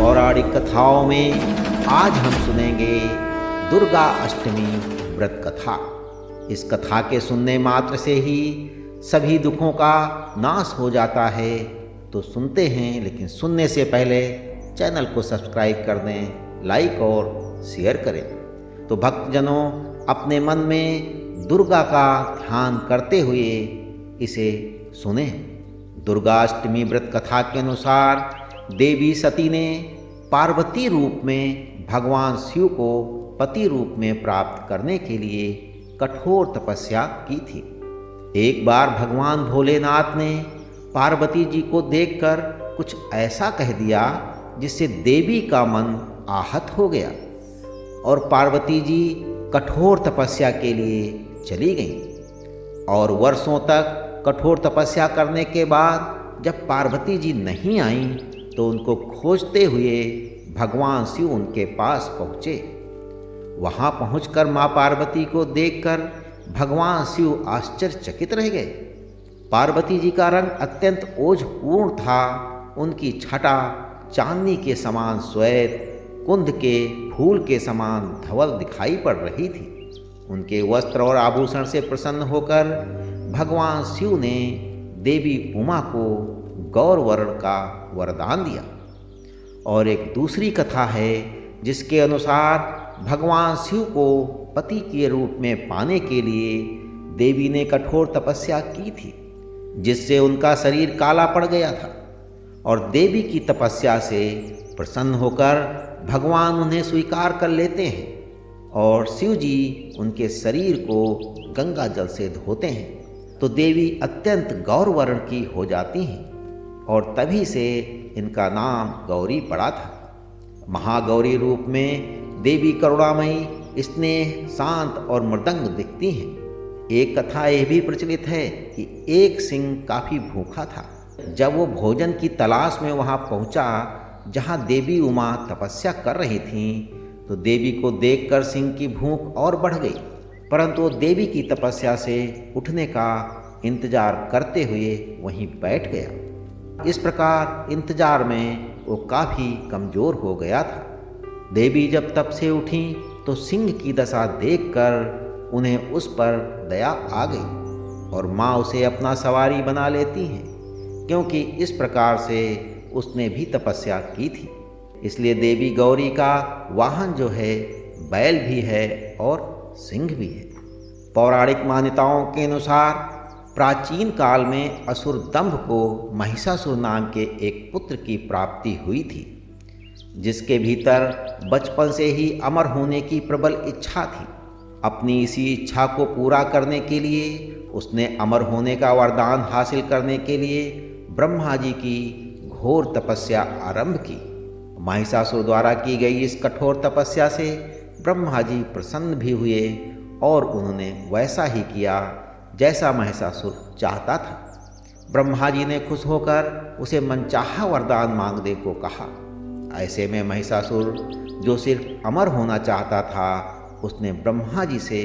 पौराणिक कथाओं में आज हम सुनेंगे दुर्गा अष्टमी व्रत कथा। इस कथा के सुनने मात्र से ही सभी दुखों का नाश हो जाता है। तो सुनते हैं, लेकिन सुनने से पहले चैनल को सब्सक्राइब कर दें, लाइक और शेयर करें। तो भक्तजनों, अपने मन में दुर्गा का ध्यान करते हुए इसे सुने। दुर्गाष्टमी व्रत कथा के अनुसार देवी सती ने पार्वती रूप में भगवान शिव को पति रूप में प्राप्त करने के लिए कठोर तपस्या की थी। एक बार भगवान भोलेनाथ ने पार्वती जी को देखकर कुछ ऐसा कह दिया जिससे देवी का मन आहत हो गया और पार्वती जी कठोर तपस्या के लिए चली गईं। और वर्षों तक कठोर तपस्या करने के बाद जब पार्वती जी नहीं आईं तो उनको खोजते हुए भगवान शिव उनके पास पहुँचे। वहाँ पहुँचकर माँ पार्वती को देखकर भगवान शिव आश्चर्यचकित रह गए। पार्वती जी का रंग अत्यंत ओजपूर्ण था। उनकी छटा चांदनी के समान श्वेत, कुंद के फूल के समान धवल दिखाई पड़ रही थी। उनके वस्त्र और आभूषण से प्रसन्न होकर भगवान शिव ने देवी उमा को गौर वर्ण का वरदान दिया। और एक दूसरी कथा है जिसके अनुसार भगवान शिव को पति के रूप में पाने के लिए देवी ने कठोर तपस्या की थी, जिससे उनका शरीर काला पड़ गया था। और देवी की तपस्या से प्रसन्न होकर भगवान उन्हें स्वीकार कर लेते हैं और शिव जी उनके शरीर को गंगा जल से धोते हैं। तो देवी अत्यंत गौरवर्ण की हो जाती हैं और तभी से इनका नाम गौरी पड़ा था। महागौरी रूप में देवी करुणामयी, स्नेह, शांत और मृदंग दिखती हैं। एक कथा यह भी प्रचलित है कि एक सिंह काफ़ी भूखा था। जब वो भोजन की तलाश में वहाँ पहुँचा जहाँ देवी उमा तपस्या कर रही थीं, तो देवी को देखकर सिंह की भूख और बढ़ गई, परंतु वो देवी की तपस्या से उठने का इंतजार करते हुए वहीं बैठ गया। इस प्रकार इंतजार में वो काफ़ी कमज़ोर हो गया था। देवी जब तप से उठीं तो सिंह की दशा देखकर उन्हें उस पर दया आ गई और माँ उसे अपना सवारी बना लेती हैं, क्योंकि इस प्रकार से उसने भी तपस्या की थी। इसलिए देवी गौरी का वाहन जो है बैल भी है और सिंह भी है। पौराणिक मान्यताओं के अनुसार प्राचीन काल में असुर दंभ को महिषासुर नाम के एक पुत्र की प्राप्ति हुई थी, जिसके भीतर बचपन से ही अमर होने की प्रबल इच्छा थी। अपनी इसी इच्छा को पूरा करने के लिए उसने अमर होने का वरदान हासिल करने के लिए ब्रह्मा जी की घोर तपस्या आरंभ की। महिषासुर द्वारा की गई इस कठोर तपस्या से ब्रह्मा जी प्रसन्न भी हुए और उन्होंने वैसा ही किया जैसा महिषासुर चाहता था। ब्रह्मा जी ने खुश होकर उसे मनचाहा वरदान मांगने को कहा। ऐसे में महिषासुर, जो सिर्फ अमर होना चाहता था, उसने ब्रह्मा जी से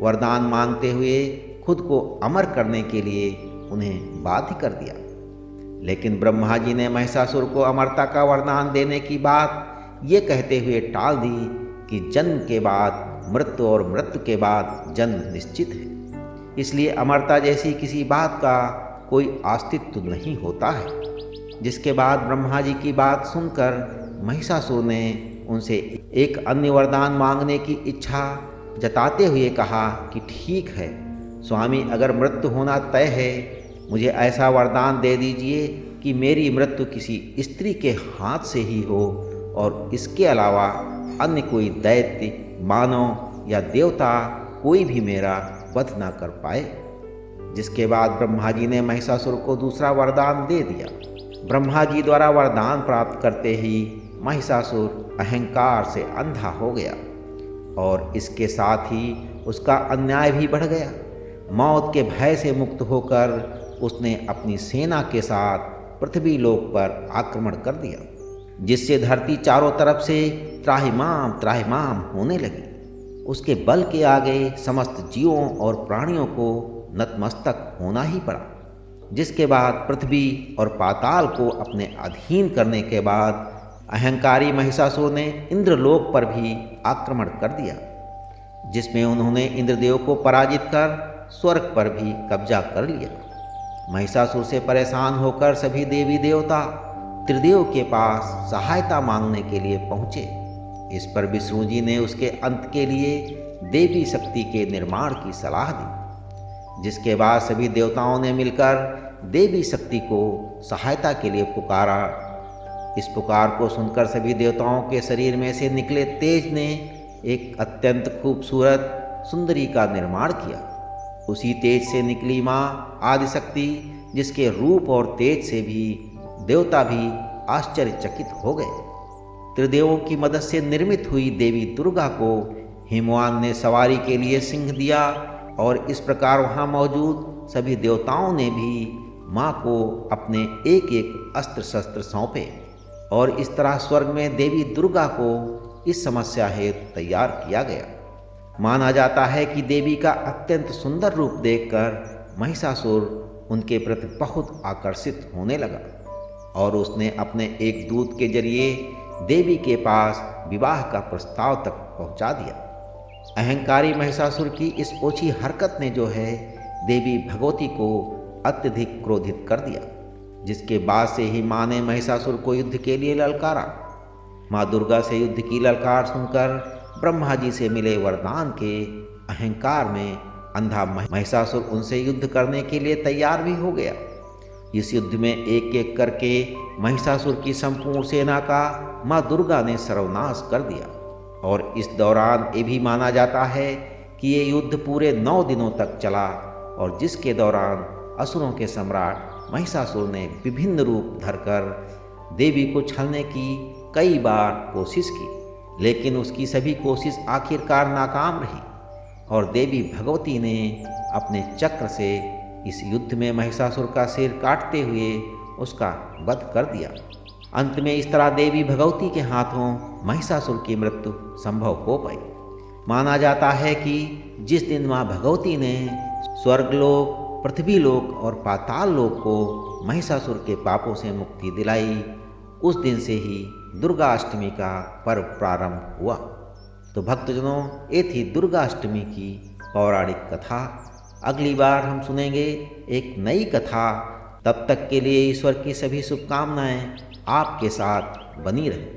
वरदान मांगते हुए खुद को अमर करने के लिए उन्हें बाध्य कर दिया। लेकिन ब्रह्मा जी ने महिषासुर को अमरता का वरदान देने की बात ये कहते हुए टाल दी कि जन्म के बाद मृत्यु और मृत्यु के बाद जन्म निश्चित है, इसलिए अमरता जैसी किसी बात का कोई अस्तित्व नहीं होता है। जिसके बाद ब्रह्मा जी की बात सुनकर महिषासुर ने उनसे एक अन्य वरदान मांगने की इच्छा जताते हुए कहा कि ठीक है स्वामी, अगर मृत्यु होना तय है, मुझे ऐसा वरदान दे दीजिए कि मेरी मृत्यु किसी स्त्री के हाथ से ही हो और इसके अलावा अन्य कोई दैत्य, मानव या देवता कोई भी मेरा वध न कर पाए। जिसके बाद ब्रह्मा जी ने महिषासुर को दूसरा वरदान दे दिया। ब्रह्मा जी द्वारा वरदान प्राप्त करते ही महिषासुर अहंकार से अंधा हो गया और इसके साथ ही उसका अन्याय भी बढ़ गया। मौत के भय से मुक्त होकर उसने अपनी सेना के साथ पृथ्वी लोक पर आक्रमण कर दिया, जिससे धरती चारों तरफ से त्राहिमाम त्राहिमाम होने लगी। उसके बल के आगे समस्त जीवों और प्राणियों को नतमस्तक होना ही पड़ा। जिसके बाद पृथ्वी और पाताल को अपने अधीन करने के बाद अहंकारी महिषासुर ने इंद्रलोक पर भी आक्रमण कर दिया, जिसमें उन्होंने इंद्रदेव को पराजित कर स्वर्ग पर भी कब्जा कर लिया। महिषासुर से परेशान होकर सभी देवी देवता त्रिदेव के पास सहायता मांगने के लिए पहुँचे। इस पर विष्णु जी ने उसके अंत के लिए देवी शक्ति के निर्माण की सलाह दी, जिसके बाद सभी देवताओं ने मिलकर देवी शक्ति को सहायता के लिए पुकारा। इस पुकार को सुनकर सभी देवताओं के शरीर में से निकले तेज ने एक अत्यंत खूबसूरत सुंदरी का निर्माण किया। उसी तेज से निकली माँ आदिशक्ति, जिसके रूप और तेज से भी देवता भी आश्चर्यचकित हो गए। त्रिदेवों की मदद से निर्मित हुई देवी दुर्गा को हिमवान ने सवारी के लिए सिंह दिया और इस प्रकार वहाँ मौजूद सभी देवताओं ने भी माँ को अपने एक एक अस्त्र शस्त्र सौंपे और इस तरह स्वर्ग में देवी दुर्गा को इस समस्या हेतु तैयार किया गया। माना जाता है कि देवी का अत्यंत सुंदर रूप देखकर महिषासुर उनके प्रति बहुत आकर्षित होने लगा और उसने अपने एक दूत के जरिए देवी के पास विवाह का प्रस्ताव तक पहुंचा दिया। अहंकारी महिषासुर की इस ओछी हरकत ने जो है देवी भगवती को अत्यधिक क्रोधित कर दिया, जिसके बाद से ही माँ ने महिषासुर को युद्ध के लिए ललकारा। माँ दुर्गा से युद्ध की ललकार सुनकर ब्रह्मा जी से मिले वरदान के अहंकार में अंधा महिषासुर उनसे युद्ध करने के लिए तैयार भी हो गया। इस युद्ध में एक एक करके महिषासुर की संपूर्ण सेना का माँ दुर्गा ने सर्वनाश कर दिया और इस दौरान ये भी माना जाता है कि ये युद्ध पूरे 9 दिनों तक चला और जिसके दौरान असुरों के सम्राट महिषासुर ने विभिन्न रूप धरकर देवी को छलने की कई बार कोशिश की, लेकिन उसकी सभी कोशिश आखिरकार नाकाम रही और देवी भगवती ने अपने चक्र से इस युद्ध में महिषासुर का सिर काटते हुए उसका वध कर दिया। अंत में इस तरह देवी भगवती के हाथों महिषासुर की मृत्यु संभव हो पाई। माना जाता है कि जिस दिन माँ भगवती ने स्वर्गलोक, पृथ्वीलोक और पाताल लोक को महिषासुर के पापों से मुक्ति दिलाई, उस दिन से ही दुर्गा अष्टमी का पर्व प्रारंभ हुआ। तो भक्तजनों, ये थी दुर्गा अष्टमी की पौराणिक कथा। अगली बार हम सुनेंगे एक नई कथा। तब तक के लिए ईश्वर की सभी शुभकामनाएं आपके साथ बनी रहे।